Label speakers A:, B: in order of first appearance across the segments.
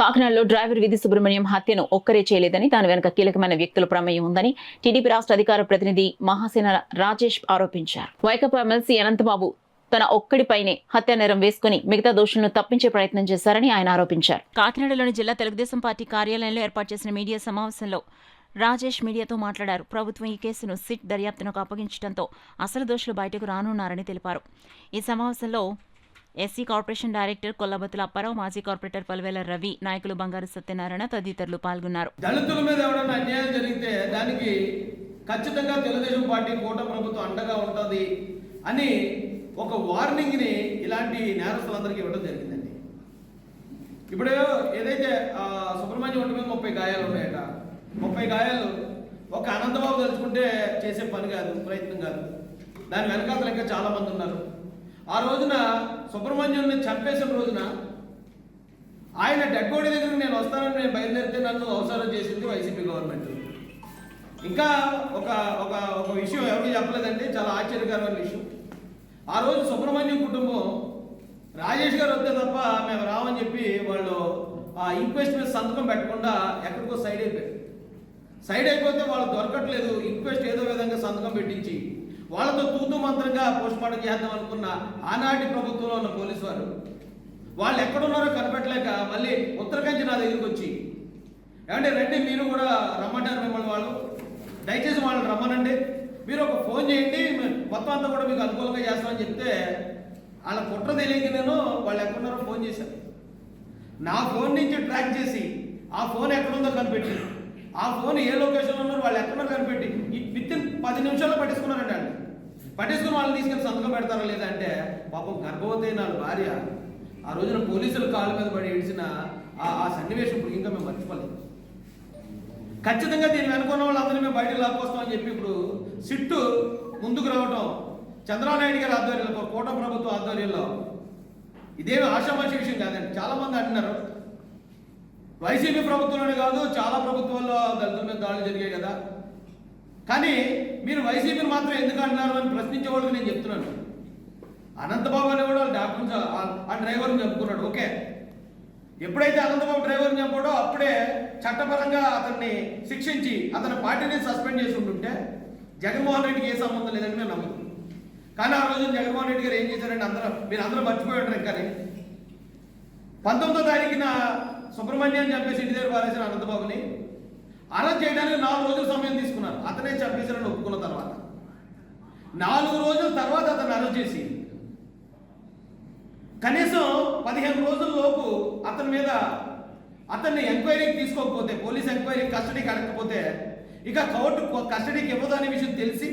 A: కాకినాడలో డ్రైవర్ విధి సుబ్రహ్మణ్యం హత్యను ఒక్కరే చేయలేదని దాని వెనుక కీలకమైన వ్యక్తుల ప్రమేయం ఉందని టీడీపీ రాష్ట్ర అధికార ప్రతినిధి మహాసేన రాజేష్ ఆరోపించారు. వైకాపా ఎమ్మెల్సీ అనంతబాబు తన ఒక్కడిపైనే హత్య నేరం వేసుకుని మిగతా దోషులను తప్పించే ప్రయత్నం చేశారని ఆయన ఆరోపించారు. కాకినాడలోని జిల్లా తెలుగుదేశం పార్టీ కార్యాలయంలో ఏర్పాటు చేసిన మీడియా సమావేశంలో రాజేష్ మీడియాతో మాట్లాడారు. ప్రభుత్వం ఈ కేసును సిట్ దర్యాప్తునకు అప్పగించడంతో అసలు దోషులు బయటకు రానున్నారని తెలిపారు. ఈ సమావేశంలో ఎస్సీ కార్పొరేషన్ డైరెక్టర్ కొల్లబతుల అప్పారావు, మాజీ కార్పొరేటర్ పల్వేల రవి, నాయకులు బంగారు సత్యనారాయణ తదితరులు పాల్గొన్నారు.
B: దళితుల మీద ఎవరైనా అన్యాయం జరిగితే దానికి ఖచ్చితంగా తెలుగుదేశం పార్టీ కూటమి ప్రభుత్వం అండగా ఉంటుంది అని ఒక వార్నింగ్ని ఇలాంటి నేరస్తులందరికీ ఇవ్వడం జరిగిందండి. ఇప్పుడు ఏదైతే సుబ్రహ్మణ్యం ఒంటి మీద 30 గాయాలు ఉన్నాయట, 30 గాయాలు ఒక అనంతబాబు తలుచుకుంటే చేసే పని కాదు, ప్రయత్నం కాదు. దాని వెనకాతలు ఇంకా చాలా మంది ఉన్నారు. ఆ రోజున సుబ్రహ్మణ్యుని చంపేసిన రోజున ఆయన డెడ్ బాడీ దగ్గర నేను వస్తానని నేను బయలుదేరితే నన్ను అవసరం చేసింది వైసీపీ గవర్నమెంట్. ఇంకా ఒక ఒక ఒక విషయం ఎవరికి చెప్పలేదండి, చాలా ఆశ్చర్యకరమైన విషయం. ఆ రోజు సుబ్రహ్మణ్యం కుటుంబం రాజేష్ గారు వస్తే తప్ప మేము రామని చెప్పి వాళ్ళు ఆ ఇంక్వెస్ట్ మీద సంతకం పెట్టకుండా ఎక్కడికో సైడ్ అయిపోయారు. సైడ్ అయిపోతే వాళ్ళు దొరకట్లేదు. ఇంక్వెస్ట్ ఏదో విధంగా సంతకం పెట్టించి వాళ్ళతో తూతూ మంత్రంగా పోస్ట్ మార్టం చేద్దాం అనుకున్న ఆనాటి ప్రభుత్వంలో ఉన్న పోలీసు వారు వాళ్ళు ఎక్కడున్నారో కనిపెట్టలేక మళ్ళీ ఉత్తరకంచి నా దగ్గరికి వచ్చి, ఏమంటే రండి మీరు కూడా రమ్మంటారు మిమ్మల్ని వాళ్ళు, దయచేసి వాళ్ళని రమ్మనండి, మీరు ఒక ఫోన్ చేయండి, మొత్తం అంతా కూడా మీకు అనుకూలంగా చేస్తామని చెప్తే వాళ్ళ కుట్ర తెలియక నేను వాళ్ళు ఎక్కడున్నారో ఫోన్ చేశాను. నా ఫోన్ నుంచి ట్రాక్ చేసి ఆ ఫోన్ ఎక్కడుందో కనిపెట్టి ఆ ఫోన్ ఏ లొకేషన్లో ఉన్నారో వాళ్ళు ఎక్కడున్నారో కనిపెట్టి వితిన్ 10 నిమిషాల్లో పట్టించుకున్నారండి. వాళ్ళు పట్టించుకుని వాళ్ళని తీసుకెళ్ళి సంతకం పెడతారా లేదా అంటే పాపం గర్భవతి అయిన భార్య ఆ రోజున పోలీసులు కాళ్ళ మీద పడి ఏడిచిన ఆ సన్నివేశం ఇప్పుడు ఇంకా మేము మర్చిపోలేదు. ఖచ్చితంగా దీన్ని వెనుకున్న వాళ్ళందరినీ మేము బయటకు లాక్కొస్తామని చెప్పి ఇప్పుడు సిట్టు ముందుకు రావడం చంద్రబాబు నాయుడు గారి ఆధ్వర్యంలో, కూటమి ప్రభుత్వ ఆధ్వర్యంలో ఇదేమి ఆషామాషి విషయం కాదండి. చాలా మంది అంటున్నారు వైసీపీ ప్రభుత్వంలోనే కాదు చాలా ప్రభుత్వాల్లో దళితుల మీద దాడులు జరిగాయి కదా, కానీ మీరు వైసీపీని మాత్రం ఎందుకు అంటున్నారు అని ప్రశ్నించే వాళ్ళకి నేను చెప్తున్నాను. అనంతబాబు అనేవాడు వాళ్ళ డాక్టర్ ఆ డ్రైవర్ని చంపుకున్నాడు. ఓకే, ఎప్పుడైతే అనంతబాబు డ్రైవర్ని చంపాడో అప్పుడే చట్టపరంగా అతన్ని శిక్షించి అతని పార్టీని సస్పెండ్ చేసి ఉంటుంటే జగన్మోహన్ రెడ్డికి ఏ సంబంధం లేదని నేను నమ్ముతున్నాను. కానీ ఆ రోజు జగన్మోహన్ రెడ్డి గారు ఏం చేశారంటే మీరు అందరూ మర్చిపోయి ఉంటారు. కానీ 19వ తారీఖున సుబ్రహ్మణ్యాన్ని చంపేసి ఇంటి దగ్గర పారేసిన అనంతబాబుని అరెస్ట్ చేయడానికి 4 రోజుల సమయం తీసుకున్నారు. అతనే చంపేశారని ఒప్పుకున్న తర్వాత 4 రోజుల తర్వాత అతన్ని అరెస్ట్ చేసి కనీసం 15 రోజుల లోపు అతన్ని ఎంక్వైరీకి తీసుకోకపోతే, పోలీస్ ఎంక్వైరీ కస్టడీకి అడగకపోతే ఇక కోర్టు కస్టడీకి ఇవ్వదనే విషయం తెలిసి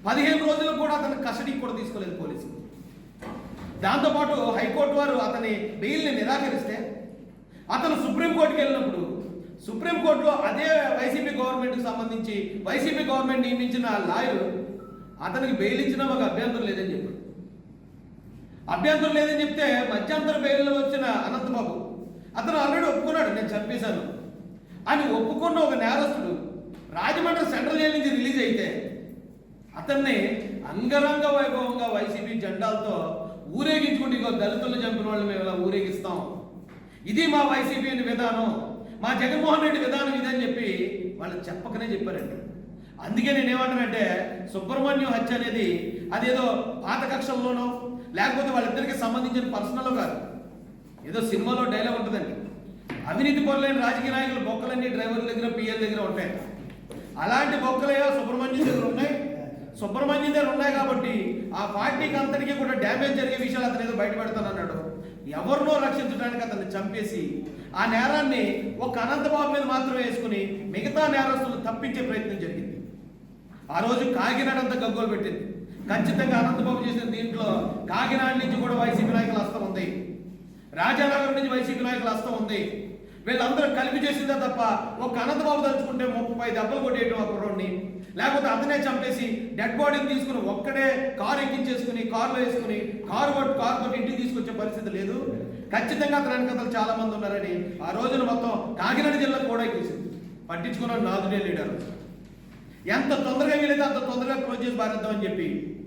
B: 15 రోజులు కూడా అతన్ని కస్టడీకి కూడా తీసుకోలేదు పోలీసులు. దాంతోపాటు హైకోర్టు వారు అతని బెయిల్ని నిరాకరిస్తే అతను సుప్రీంకోర్టుకి వెళ్ళినప్పుడు సుప్రీంకోర్టులో అదే వైసీపీ గవర్నమెంట్కి సంబంధించి వైసీపీ గవర్నమెంట్ నియమించిన లాయర్ అతనికి బెయిల్ ఇచ్చినా మాకు అభ్యంతరం లేదని చెప్పాడు. అభ్యంతరం లేదని చెప్తే మధ్యంతర బెయిల్లో వచ్చిన అనంతబాబు అతను ఆల్రెడీ ఒప్పుకున్నాడు, నేను చంపేశాను అని ఒప్పుకున్న ఒక నేరస్తుడు రాజమండ్రి సెంట్రల్ జైలు నుంచి రిలీజ్ అయితే అతన్ని అంగరంగ వైభవంగా వైసీపీ జెండాలతో ఊరేగించుకుంటే ఇక దళితులను చంపిన వాళ్ళు మేము ఇలా ఊరేగిస్తాం, ఇది మా వైసీపీ విధానం, మా జగన్మోహన్ రెడ్డి విధానం ఇదని చెప్పి వాళ్ళు చెప్పకనే చెప్పారండి. అందుకే నేనేమంటానంటే సుబ్రహ్మణ్యం హత్య అనేది అదేదో పాత కక్షల్లోనో లేకపోతే వాళ్ళిద్దరికి సంబంధించిన పర్సనల్లో కాదు, ఏదో సినిమాలో డైలాగ్ ఉంటుందండి, అవినీతి పరులైన రాజకీయ నాయకుల బొక్కలన్నీ డ్రైవర్ల దగ్గర పిఎల్ దగ్గర ఉంటాయి. అలాంటి బొక్కలయ్యో సుబ్రహ్మణ్యం దగ్గర ఉన్నాయి. సుబ్రహ్మణ్యం దగ్గర ఉన్నాయి కాబట్టి ఆ పార్టీకి అంతటికీ కూడా డ్యామేజ్ జరిగే విషయాలు అతను ఏదో బయటపెడతానన్నాడు. ఎవరినో రక్షించడానికి అతన్ని చంపేసి ఆ నేరాన్ని ఒక అనంతబాబు మీద మాత్రమే వేసుకుని మిగతా నేరస్తులు తప్పించే ప్రయత్నం జరిగింది. ఆ రోజు కాకినాడ అంతా గగ్గోలు పెట్టింది. ఖచ్చితంగా అనంతబాబు చేసిన దీంట్లో కాకినాడ నుంచి కూడా వైసీపీ నాయకుల హస్తం ఉంది, రాజానగరం నుంచి వైసీపీ నాయకుల హస్తం ఉంది. వీళ్ళందరూ కలిపి చేసిందే తప్ప ఒక అనంతబాబు తలుచుకుంటే 30 దెబ్బలు కొట్టేయడం ఒక రోడ్ని, లేకపోతే అతనే చంపేసి డెడ్ బాడీని తీసుకుని ఒక్కడే కారు ఎక్కించేసుకుని కారులో వేసుకుని కారుతో ఇంటికి తీసుకొచ్చే పరిస్థితి లేదు. ఖచ్చితంగా అతని వెనకతలు చాలా మంది ఉన్నారని ఆ రోజున మొత్తం కాకినాడ జిల్లా కూడా ఎక్కేసింది. పట్టించుకున్న నాదుడే లీడర్ ఎంత తొందరగా వీలైతే అంత తొందరగా క్లోజ్ చేసి పారేద్దామని చెప్పి